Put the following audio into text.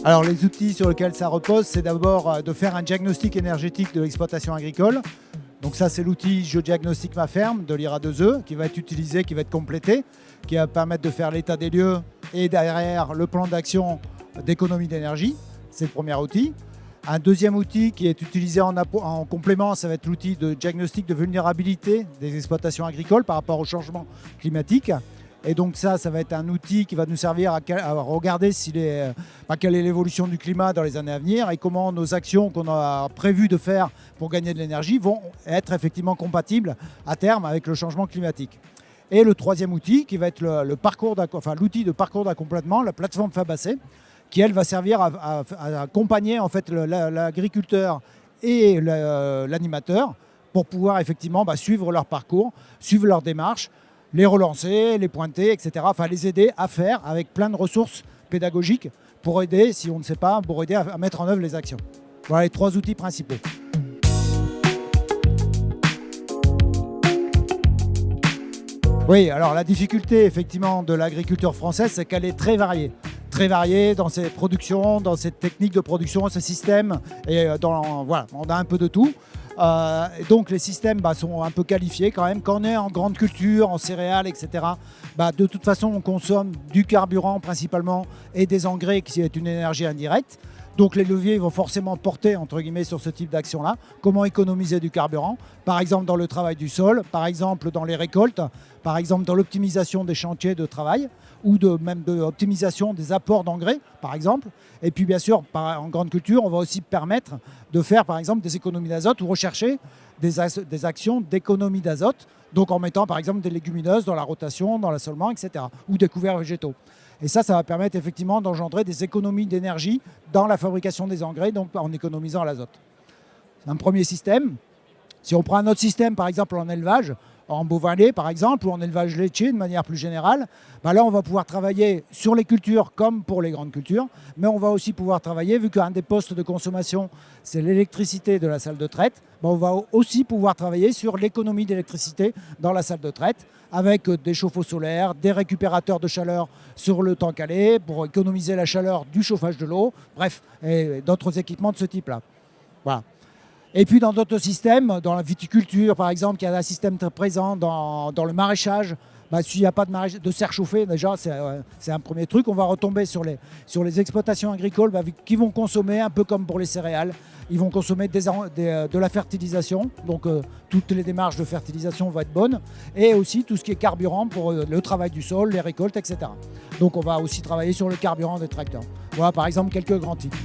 Alors les outils sur lesquels ça repose, c'est d'abord de faire un diagnostic énergétique de l'exploitation agricole. Donc ça, c'est l'outil Je diagnostique ma ferme de l'IRA2E qui va être utilisé, qui va être complété, qui va permettre de faire l'état des lieux et derrière le plan d'action d'économie d'énergie. C'est le premier outil. Un deuxième outil qui est utilisé en complément, ça va être l'outil de diagnostic de vulnérabilité des exploitations agricoles par rapport au changement climatique. Et donc ça va être un outil qui va nous servir à regarder quelle est l'évolution du climat dans les années à venir et comment nos actions qu'on a prévu de faire pour gagner de l'énergie vont être effectivement compatibles à terme avec le changement climatique. Et le troisième outil qui va être l'outil de parcours d'accompagnement, la plateforme Fabacé, qui elle va servir à accompagner en fait l'agriculteur et l'animateur pour pouvoir effectivement suivre leur parcours, suivre leur démarche, les relancer, les pointer, etc. Enfin, les aider à faire avec plein de ressources pédagogiques pour aider, si on ne sait pas, pour aider à mettre en œuvre les actions. Voilà les trois outils principaux. Oui, alors la difficulté effectivement de l'agriculture française, c'est qu'elle est très variée. Très variée dans ses productions, dans ses techniques de production, ses systèmes. Et voilà, on a un peu de tout. Et donc les systèmes sont un peu qualifiés quand même. Quand on est en grande culture, en céréales, etc., de toute façon on consomme du carburant principalement et des engrais qui est une énergie indirecte. Donc les leviers vont forcément porter entre guillemets sur ce type d'action-là. Comment économiser du carburant, par exemple dans le travail du sol, par exemple dans les récoltes, par exemple dans l'optimisation des chantiers de travail ou même de l'optimisation des apports d'engrais, par exemple. Et puis bien sûr, en grande culture, on va aussi permettre de faire par exemple des économies d'azote ou rechercher des actions d'économie d'azote, donc en mettant par exemple des légumineuses dans la rotation, dans l'assolement, etc. ou des couverts végétaux. Et ça va permettre effectivement d'engendrer des économies d'énergie dans la fabrication des engrais, donc en économisant l'azote. C'est un premier système. Si on prend un autre système, par exemple en élevage, en bovin-lait par exemple, ou en élevage laitier de manière plus générale, là on va pouvoir travailler sur les cultures comme pour les grandes cultures, mais on va aussi pouvoir travailler, vu qu'un des postes de consommation c'est l'électricité de la salle de traite, on va aussi pouvoir travailler sur l'économie d'électricité dans la salle de traite, avec des chauffe-eau solaires, des récupérateurs de chaleur sur le temps calé pour économiser la chaleur du chauffage de l'eau, bref, et d'autres équipements de ce type-là. Voilà. Et puis dans d'autres systèmes, dans la viticulture par exemple, il y a un système très présent dans le maraîchage. S'il n'y a pas de serre chauffée, déjà c'est un premier truc. On va retomber sur les exploitations agricoles qui vont consommer un peu comme pour les céréales. Ils vont consommer de la fertilisation, donc toutes les démarches de fertilisation vont être bonnes. Et aussi tout ce qui est carburant pour le travail du sol, les récoltes, etc. Donc on va aussi travailler sur le carburant des tracteurs. Voilà par exemple quelques grands types.